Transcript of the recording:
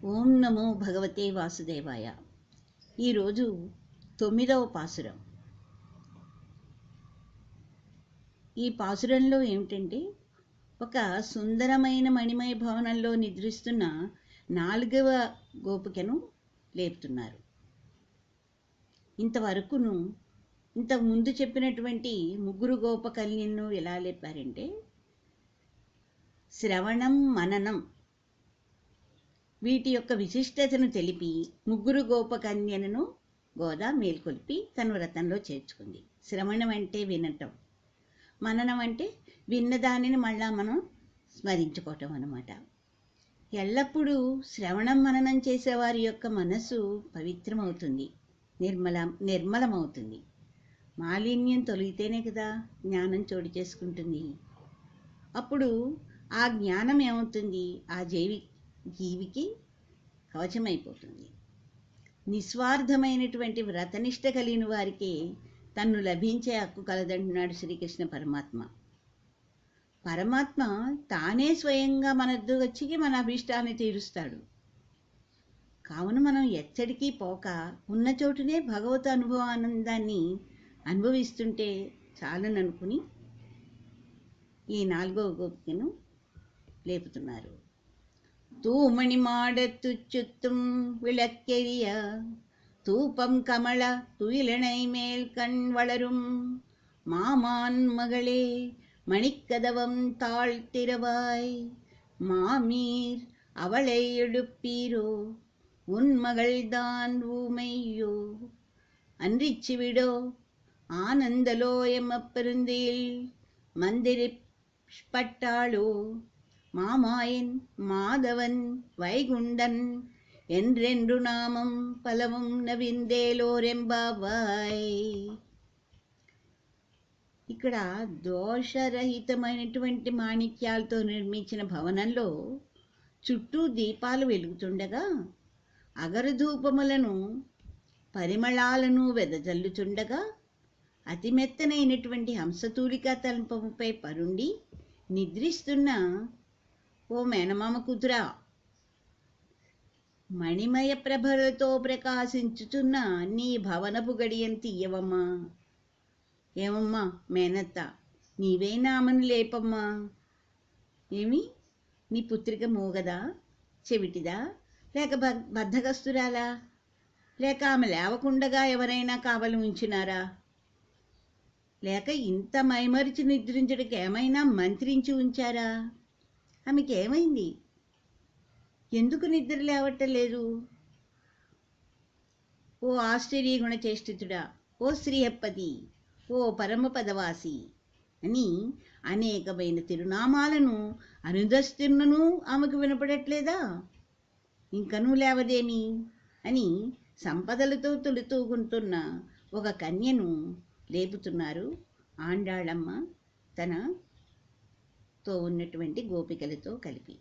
ఓం నమో భగవతే వాసుదేవాయ. ఈరోజు 9వ పాసురం. ఈ పాసురంలో ఏమిటంటే, ఒక సుందరమైన మణిమయ భవనంలో నిద్రిస్తున్న 4వ గోపికను లేపుతున్నారు. ఇంతవరకును ఇంతకు ముందు చెప్పినటువంటి 3 గోపకన్యలను ఎలా లేపారంటే, శ్రవణం, మననం వీటి యొక్క విశిష్టతను తెలిపి 3 గోపకన్యలను గోదా మేల్కొల్పి తన వ్రతంలో చేర్చుకుంది. శ్రవణం అంటే వినటం, మననం అంటే విన్నదానిని మళ్ళా మనం స్మరించుకోవటం అన్నమాట. ఎల్లప్పుడూ శ్రవణం మననం చేసేవారి యొక్క మనసు పవిత్రమవుతుంది, నిర్మలమవుతుంది. మాలిన్యం తొలగితేనే కదా జ్ఞానం చోటు చేసుకుంటుంది. అప్పుడు ఆ జ్ఞానం ఏమవుతుంది, ఆ జీవికి కవచమైపోతుంది. నిస్వార్థమైనటువంటి వ్రతనిష్ట కలిగిన వారికి తన్ను లభించే హక్కు కలదంటున్నాడు శ్రీకృష్ణ పరమాత్మ. పరమాత్మ తానే స్వయంగా మన వద్ద వచ్చి మన అభీష్టాన్ని తీరుస్తాడు. కావున మనం ఎచ్చడికి పోక ఉన్న చోటునే భగవత్ అనుభవానందాన్ని అనుభవిస్తుంటే చాలననుకుని ఈ 4వ గోపికను లేపుతున్నారు. தூமணி மாடத்து சுத்தும் விளக்கெரிய தூபம் கமல துயிலனை மேல் கண் வளரும் மாமான் மகளே மணிக்கதவம் தாழ்த்திரவாய் மாமீர் அவளை எடுப்பீரோ உன் மகள்தான் ஊமையோ அன்றிச்சு விடோ ஆனந்தலோயமப்பெருந்தில் மந்திரிப்பட்டாளோ மாமாயன் மாதவன் வைகுண்டன் என்றెండ్రు నామం ఫలవం నవిందేలోరెంబావాయ్. ఇక్కడ దోషరహితమైనటువంటి మాణిక్యాలతో నిర్మించిన భవనంలో చుట్టూ దీపాలు వెలుగుతుండగా, అగరధూపములను పరిమళాలను వెదజల్లుచుండగా, అతి మెత్తనైనటువంటి హంసతూలికా తల్పముపై పరుండి నిద్రిస్తున్న ఓ మేనమామ కూతురా, మణిమయ ప్రభలతో ప్రకాశించుచున్న నీ భవనపు గడియం తీయవమ్మా. ఏమమ్మా మేనత్త, నీవే నామని లేపమ్మా. ఏమి నీ పుత్రిక మూగదా, చెవిటిదా, లేక బద్ధకస్తురాలా, లేక ఆమె లేవకుండగా ఎవరైనా కావలి ఉంచినారా, లేక ఇంత మైమరిచి నిద్రించడానికి ఏమైనా మంత్రించి ఉంచారా? ఆమెకి ఏమైంది? ఎందుకు నిద్ర లేవట్టలేదు? ఓ ఆశ్చర్య గుణచేష్టితుడా, ఓ శ్రీహప్పతి, ఓ పరమపదవాసి అని అనేకమైన తిరునామాలను అనుదస్తున్నను ఆమెకు వినపడట్లేదా? ఇంకనూ లేవదేమి అని సంపదలతో తొలితూగుంటున్న ఒక కన్యను లేపుతున్నారు ఆండాళమ్మ తనతో ఉన్నటువంటి గోపికలతో కలిపి.